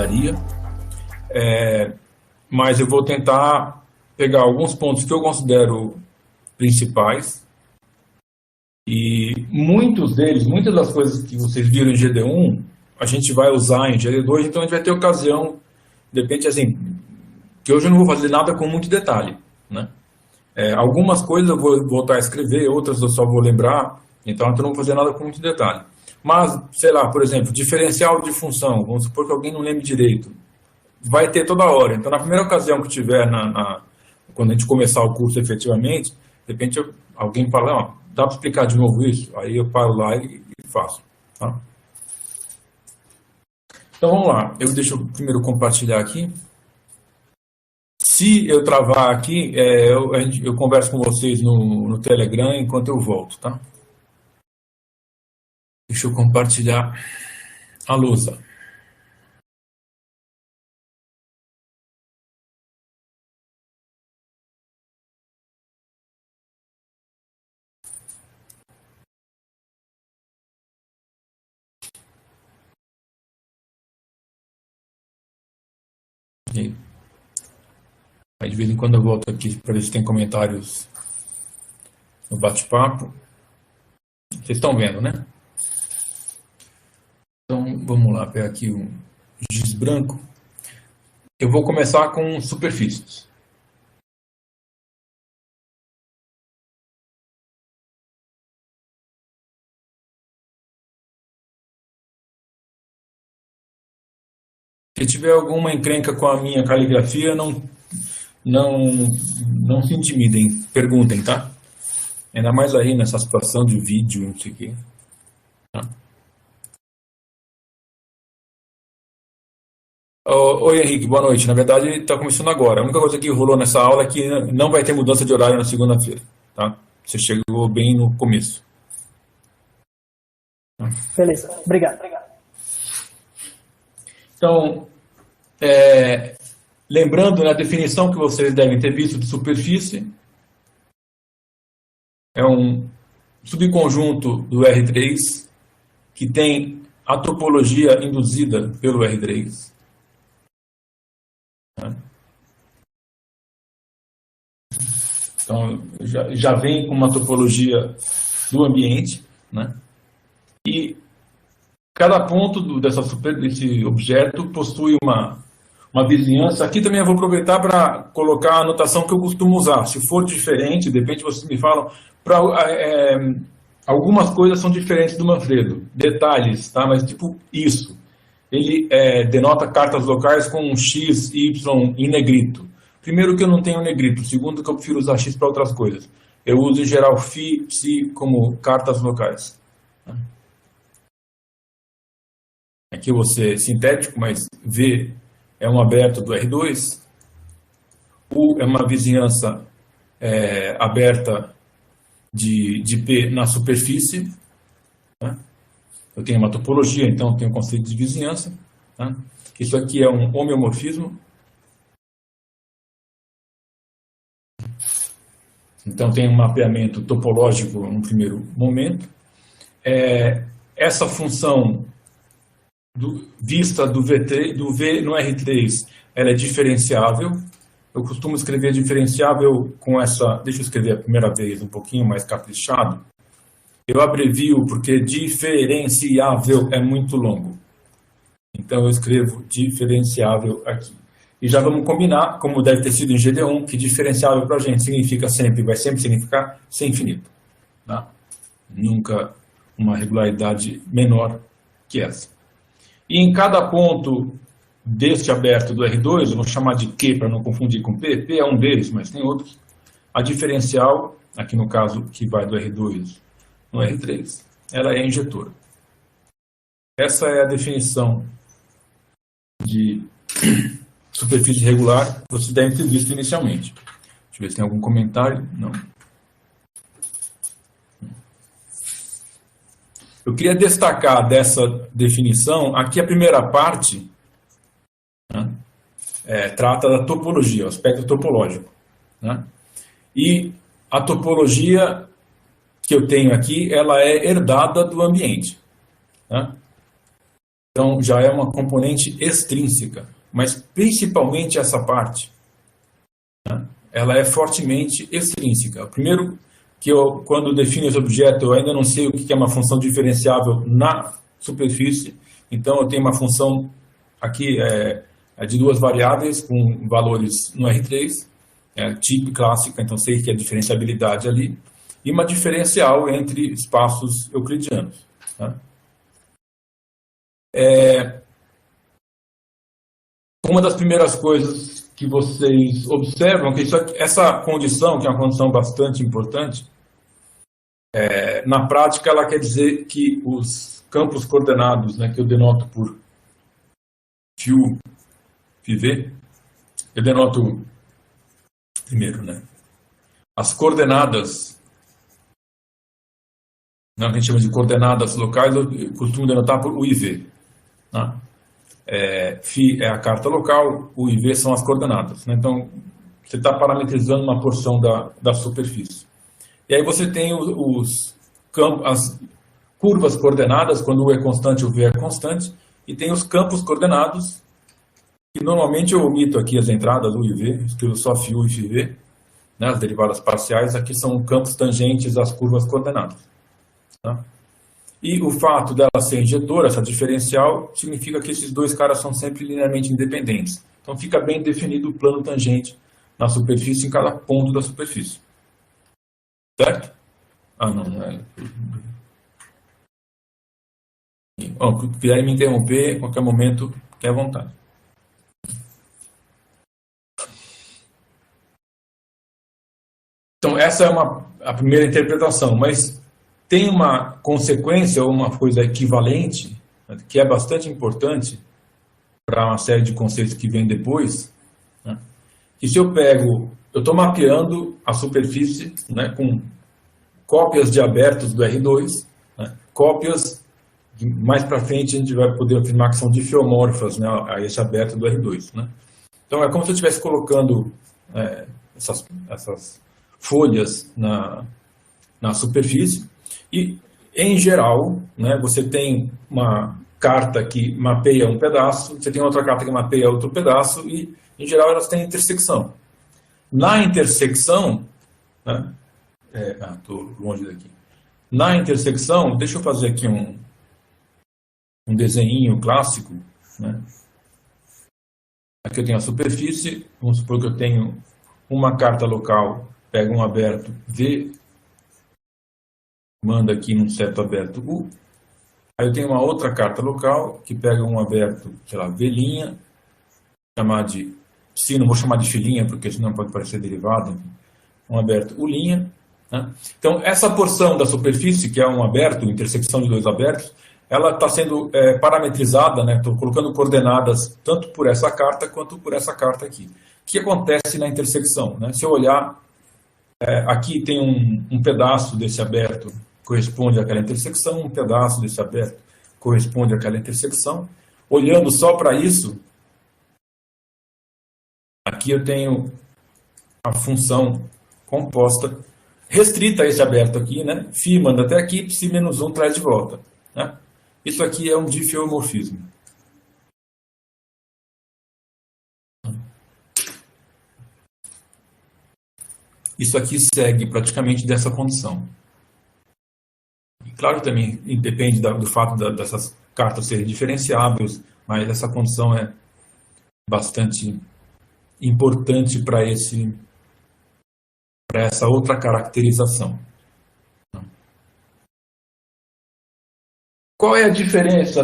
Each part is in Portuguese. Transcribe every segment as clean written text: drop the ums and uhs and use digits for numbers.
precisaria, mas eu vou tentar pegar alguns pontos que eu considero principais, e muitas das coisas que vocês viram em GD1, a gente vai usar em GD2, então a gente vai ter ocasião, de repente, assim, que hoje eu não vou fazer nada com muito detalhe, né? Algumas coisas eu vou voltar a escrever, outras eu só vou lembrar, então eu não vou fazer nada com muito detalhe. Mas, sei lá, por exemplo, diferencial de função, vamos supor que alguém não lembre direito, vai ter toda hora. Então, na primeira ocasião que tiver, quando a gente começar o curso efetivamente, de repente alguém fala, ó, dá para explicar de novo isso? Aí eu paro lá e faço. Tá? Então, vamos lá. Deixa eu primeiro compartilhar aqui. Se eu travar aqui, eu converso com vocês no Telegram enquanto eu volto, tá? Deixa eu compartilhar a lousa. Aí de vez em quando eu volto aqui para ver se tem comentários no bate-papo. Vocês estão vendo, né? Então, vamos lá, pegar aqui um giz branco. Eu vou começar com superfícies. Se tiver alguma encrenca com a minha caligrafia, não se intimidem, perguntem, tá? Ainda mais aí nessa situação de vídeo, não sei o quê. Tá? Oi, Henrique, boa noite. Na verdade, está começando agora. A única coisa que rolou nessa aula é que não vai ter mudança de horário na segunda-feira, tá? Você chegou bem no começo. Beleza, obrigado. Então, lembrando, né, a definição que vocês devem ter visto de superfície, é um subconjunto do R3 que tem a topologia induzida pelo R3. Então, já vem com uma topologia do ambiente, né? E cada ponto desse objeto possui uma vizinhança. Aqui também eu vou aproveitar para colocar a anotação que eu costumo usar. Se for diferente, de repente vocês me falam. Algumas coisas são diferentes do Manfredo, detalhes, tá? Mas tipo isso. Ele denota cartas locais com X, Y em negrito. Primeiro que eu não tenho negrito, segundo que eu prefiro usar X para outras coisas. Eu uso em geral Φ, Psi como cartas locais. Aqui eu vou ser sintético, mas V é um aberto do R2, U é uma vizinhança aberta de P na superfície. Né? Eu tenho uma topologia, então eu tenho um conceito de vizinhança. Né? Isso aqui é um homeomorfismo. Então tem um mapeamento topológico no primeiro momento. Essa função vista do V no R3, ela é diferenciável. Eu costumo escrever diferenciável com essa... Deixa eu escrever a primeira vez um pouquinho mais caprichado. Eu abrevio porque diferenciável é muito longo. Então eu escrevo diferenciável aqui. E já vamos combinar, como deve ter sido em GD1, que diferenciável para a gente vai sempre significar ser infinito. Tá? Nunca uma regularidade menor que essa. E em cada ponto deste aberto do R2, eu vou chamar de Q para não confundir com P, P é um deles, mas tem outros, a diferencial, aqui no caso que vai do R2 no R3, ela é injetora. Essa é a definição de superfície regular que vocês devem ter visto inicialmente. Deixa eu ver se tem algum comentário. Não. Eu queria destacar dessa definição, aqui a primeira parte, né, trata da topologia, o aspecto topológico. Né? E a topologia que eu tenho aqui, ela é herdada do ambiente. Né? Então, já é uma componente extrínseca, mas principalmente essa parte, né, ela é fortemente extrínseca. Primeiro, que quando defino esse objeto, eu ainda não sei o que é uma função diferenciável na superfície, então eu tenho uma função aqui de duas variáveis com valores no R3, tipo clássica, então sei que é a diferenciabilidade ali, e uma diferencial entre espaços euclidianos. Tá? Uma das primeiras coisas que vocês observam que essa condição, que é uma condição bastante importante, na prática ela quer dizer que os campos coordenados, né, que eu denoto por φ, φv, eu denoto primeiro, né, as coordenadas, né, que a gente chama de coordenadas locais, eu costumo denotar por UIV. Né? Φ é a carta local, o IV são as coordenadas. Né? Então, você está parametrizando uma porção da superfície. E aí você tem as curvas coordenadas, quando o U é constante, o V é constante, e tem os campos coordenados, que normalmente eu omito aqui as entradas, U e V, escrevo só φ e φv, né? As derivadas parciais, aqui são campos tangentes às curvas coordenadas. Tá? E o fato dela ser injetora, essa diferencial, significa que esses dois caras são sempre linearmente independentes. Então fica bem definido o plano tangente na superfície em cada ponto da superfície. Certo? Ah, não é. Bom, se quiserem me interromper, a qualquer momento, fique à vontade. Então, essa é a primeira interpretação, mas tem uma consequência, ou uma coisa equivalente, que é bastante importante para uma série de conceitos que vem depois, né? Que se eu estou mapeando a superfície, né, com cópias de abertos do R2, né, cópias, mais para frente a gente vai poder afirmar que são diffeomorfas, né, a esse aberto do R2. Né? Então é como se eu estivesse colocando essas folhas na superfície, e, em geral, né, você tem uma carta que mapeia um pedaço, você tem outra carta que mapeia outro pedaço, e, em geral, elas têm intersecção. Na intersecção, né, estou longe daqui. Na intersecção, deixa eu fazer aqui um desenho clássico. Né? Aqui eu tenho a superfície, vamos supor que eu tenho uma carta local, pega um aberto V, manda aqui num certo aberto U. Aí eu tenho uma outra carta local que pega um aberto, sei lá, V', chamar de psi, não vou chamar de filinha, porque senão pode parecer derivado, enfim. Um aberto U'. Né? Então, essa porção da superfície, que é um aberto, intersecção de dois abertos, ela está sendo parametrizada, né? Estou colocando coordenadas tanto por essa carta quanto por essa carta aqui. O que acontece na intersecção? Né? Se eu olhar, aqui tem um pedaço desse aberto corresponde àquela intersecção, um pedaço desse aberto corresponde àquela intersecção. Olhando só para isso, aqui eu tenho a função composta restrita a esse aberto aqui, né? Φ manda até aqui, psi menos 1 traz de volta. Né? Isso aqui é um diffeomorfismo. Isso aqui segue praticamente dessa condição. E claro, também depende do fato dessas cartas serem diferenciáveis, mas essa condição é bastante importante para essa outra caracterização. Qual é a diferença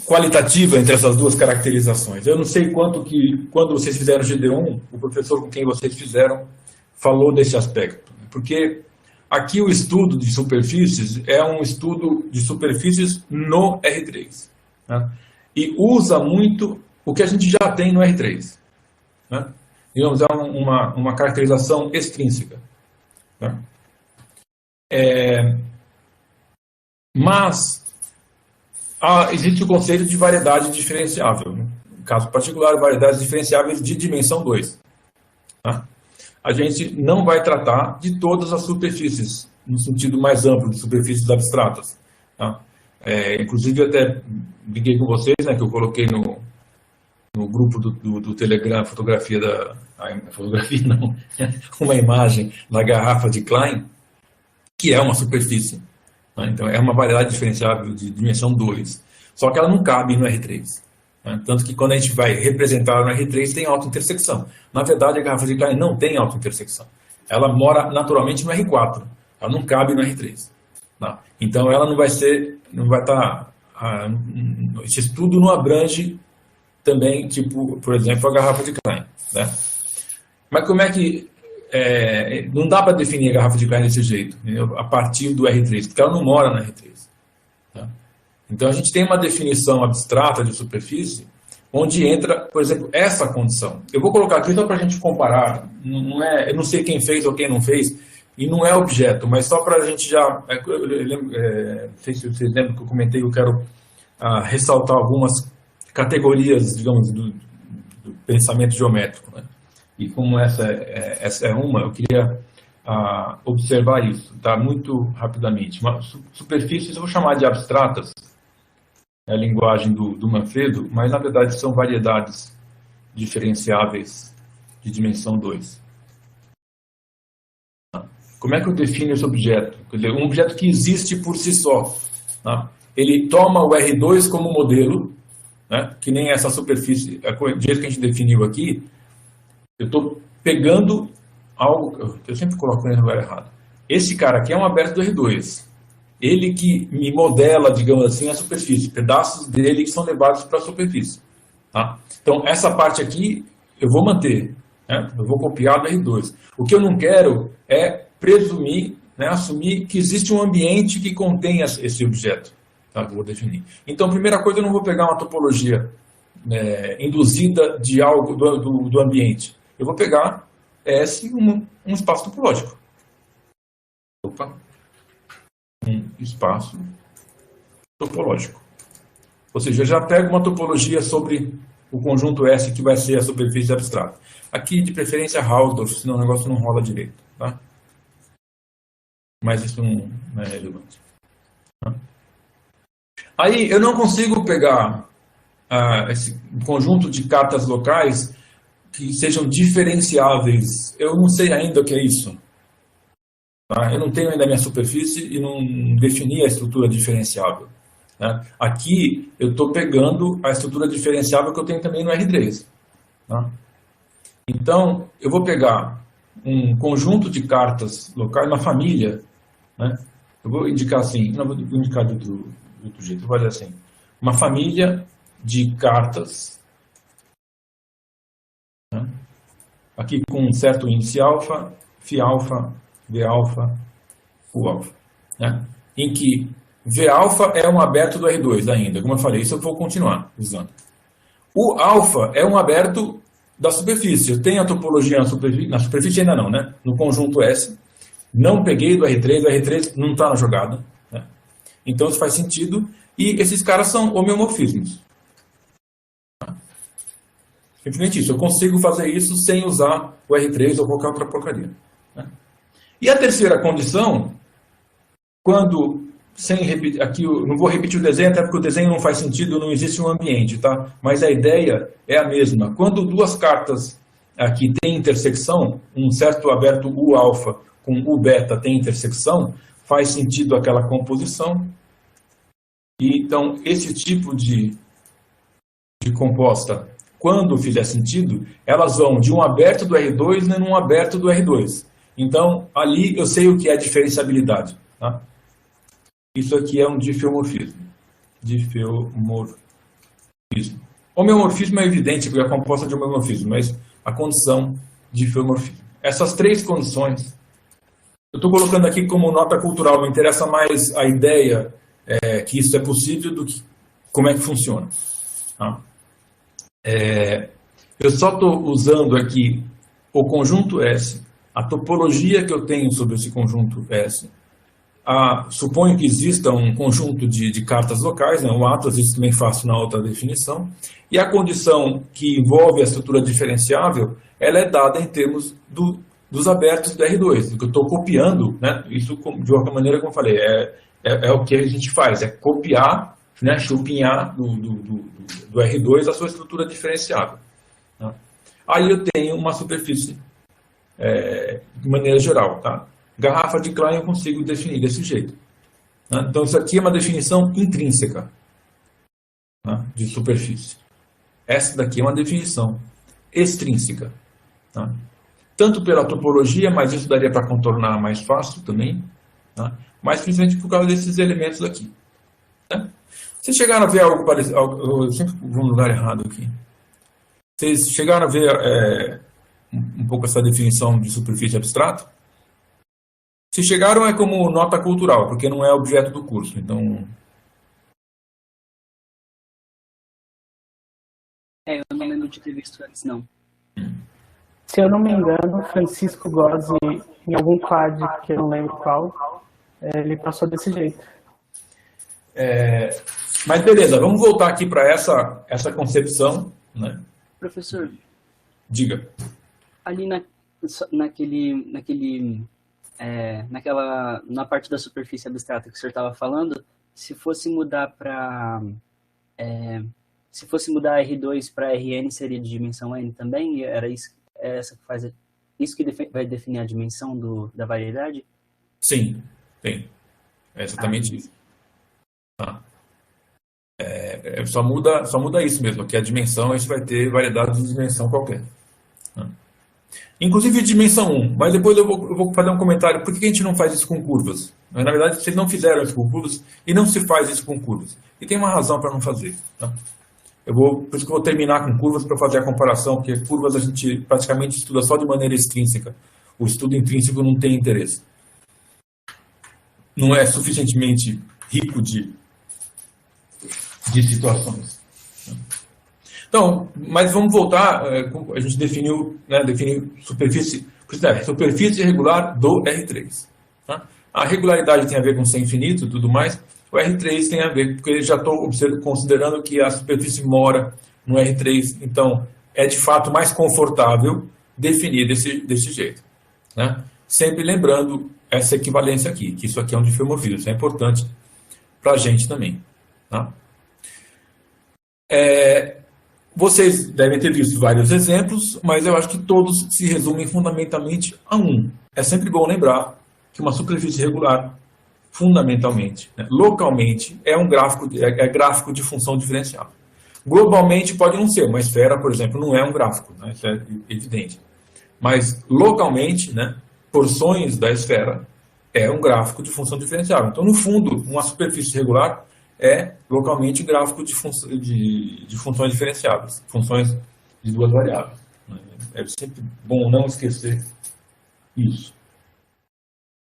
qualitativa entre essas duas caracterizações? Eu não sei quanto que, quando vocês fizeram GD1, o professor com quem vocês fizeram falou desse aspecto. Porque aqui o estudo de superfícies é um estudo de superfícies no R3. Né? E usa muito o que a gente já tem no R3. Né? Digamos, é uma caracterização extrínseca. Né? Mas existe o conceito de variedade diferenciável. Né? No caso particular, variedades diferenciáveis de dimensão 2. Tá? A gente não vai tratar de todas as superfícies, no sentido mais amplo de superfícies abstratas. Tá? Inclusive, até liguei com vocês, né, que eu coloquei no grupo do Telegram fotografia fotografia não, uma imagem da garrafa de Klein, que é uma superfície. Né? Então, é uma variedade diferenciável de dimensão 2. Só que ela não cabe no R3. Né? Tanto que quando a gente vai representar no R3, tem autointersecção. Na verdade, a garrafa de Klein não tem autointersecção. Ela mora naturalmente no R4. Ela não cabe no R3. Tá? Então, ela não vai estar... esse estudo não abrange também, tipo, por exemplo, a garrafa de Klein. Né? Mas como é que... não dá para definir a garrafa de Klein desse jeito, entendeu? A partir do R3, porque ela não mora no R3. Tá? Então, a gente tem uma definição abstrata de superfície, onde entra, por exemplo, essa condição. Eu vou colocar aqui só para a gente comparar. Eu não sei quem fez ou quem não fez, e não é objeto, mas só para a gente já... vocês lembram que eu comentei, eu quero ressaltar algumas categorias, digamos, do pensamento geométrico. Né? E como essa é uma, eu queria observar isso, tá? Muito rapidamente. Superfícies eu vou chamar de abstratas, é a linguagem do Manfredo, mas na verdade são variedades diferenciáveis de dimensão 2. Como é que eu defino esse objeto? Quer dizer, um objeto que existe por si só. Tá? Ele toma o R2 como modelo, né? Que nem essa superfície, do jeito que a gente definiu aqui. Eu estou pegando algo, eu sempre coloco no lugar errado. Esse cara aqui é um aberto do R2. Ele que me modela, digamos assim, a superfície. Pedaços dele que são levados para a superfície. Tá? Então, essa parte aqui eu vou manter. Né? Eu vou copiar do R2. O que eu não quero é presumir, né, assumir que existe um ambiente que contém esse objeto. Tá? Que eu vou definir. Então, primeira coisa, eu não vou pegar uma topologia induzida de algo do ambiente. Eu vou pegar S, um espaço topológico. Opa. Um espaço topológico. Ou seja, eu já pego uma topologia sobre o conjunto S, que vai ser a superfície abstrata. Aqui, de preferência, Hausdorff, senão o negócio não rola direito. Tá? Mas isso não é relevante. Tá? Aí, eu não consigo pegar esse conjunto de cartas locais que sejam diferenciáveis. Eu não sei ainda o que é isso. Tá? Eu não tenho ainda a minha superfície e não defini a estrutura diferenciável. Né? Aqui, eu estou pegando a estrutura diferenciável que eu tenho também no R3. Tá? Então, eu vou pegar um conjunto de cartas locais, uma família. Né? Eu vou indicar assim, não vou indicar de outro jeito, eu vou dizer assim, uma família de cartas, né? Aqui com um certo índice alfa, φ alfa, V alfa, U alfa, né? Em que V alfa é um aberto do R2 ainda, como eu falei, isso eu vou continuar usando. O alfa é um aberto da superfície, eu tenho a topologia na superfície ainda não, né? No conjunto S, não peguei do R3, o R3 não está na jogada, né? Então isso faz sentido, e esses caras são homeomorfismos. Simplesmente isso, eu consigo fazer isso sem usar o R3 ou qualquer outra porcaria. Né? E a terceira condição, quando, aqui eu não vou repetir o desenho, até porque o desenho não faz sentido, não existe um ambiente, tá? Mas a ideia é a mesma. Quando duas cartas aqui têm intersecção, um certo aberto U alfa com U beta tem intersecção, faz sentido aquela composição. E, então, esse tipo de composta, quando fizer sentido, elas vão de um aberto do R2 e um aberto do R2. Então, ali eu sei o que é diferenciabilidade. Tá? Isso aqui é um difeomorfismo. Difeomorfismo. Homeomorfismo é evidente, porque é composta de homeomorfismo, mas a condição de difeomorfismo. Essas três condições, eu estou colocando aqui como nota cultural, me interessa mais a ideia que isso é possível do que como é que funciona. Tá? Eu só estou usando aqui o conjunto S, a topologia que eu tenho sobre esse conjunto S. Suponho que exista um conjunto de cartas locais, né, um atlas, isso também faço na outra definição, e a condição que envolve a estrutura diferenciável, ela é dada em termos dos abertos do R2, que eu estou copiando, né, isso de qualquer maneira, como eu falei, é o que a gente faz, é copiar, né, chupinhar do R2 a sua estrutura diferenciável. Tá? Aí eu tenho uma superfície de maneira geral. Tá? Garrafa de Klein eu consigo definir desse jeito. Tá? Então isso aqui é uma definição intrínseca, tá, de superfície. Essa daqui é uma definição extrínseca. Tá? Tanto pela topologia, mas isso daria para contornar mais fácil também, tá? Mas principalmente por causa desses elementos aqui. Tá? Vocês chegaram a ver algo parecido? Eu sempre vou no lugar errado aqui. Vocês chegaram a ver um pouco essa definição de superfície abstrata? Se chegaram, é como nota cultural, porque não é objeto do curso. Então, eu não lembro de ter visto antes, não. Se eu não me engano, Francisco Gozzi, em algum quad, que eu não lembro qual, ele passou desse jeito. Mas beleza, vamos voltar aqui para essa concepção, né? Professor, Diga. ali na parte da superfície abstrata que o senhor estava falando, se fosse mudar R2 para Rn, seria de dimensão n também? E era isso, isso que vai definir a dimensão da variedade? Sim, tem. É exatamente isso. Tá. Só muda isso mesmo, que a dimensão, a gente vai ter variedade de dimensão qualquer. Tá. Inclusive dimensão 1, mas depois eu vou fazer um comentário, por que a gente não faz isso com curvas? Na verdade, vocês não fizeram isso com curvas e não se faz isso com curvas. E tem uma razão para não fazer. Tá? Por isso que eu vou terminar com curvas para fazer a comparação, porque curvas a gente praticamente estuda só de maneira extrínseca. O estudo intrínseco não tem interesse. Não é suficientemente rico de situações. Então, mas vamos voltar, a gente definiu superfície regular do R3. Tá? A regularidade tem a ver com ser infinito e tudo mais. O R3 tem a ver, porque eu já estou considerando que a superfície mora no R3, então é de fato mais confortável definir desse jeito. Né? Sempre lembrando essa equivalência aqui, que isso aqui é um difeomorfismo, isso é importante para a gente também. Tá? Vocês devem ter visto vários exemplos, mas eu acho que todos se resumem fundamentalmente a um. É sempre bom lembrar que uma superfície regular, fundamentalmente, né, localmente, é gráfico de função diferencial. Globalmente pode não ser, uma esfera, por exemplo, não é um gráfico, né, isso é evidente. Mas localmente, né, porções da esfera é um gráfico de função diferencial. Então, no fundo, uma superfície regular é localmente gráfico de funções diferenciáveis, funções de duas variáveis. É sempre bom não esquecer isso.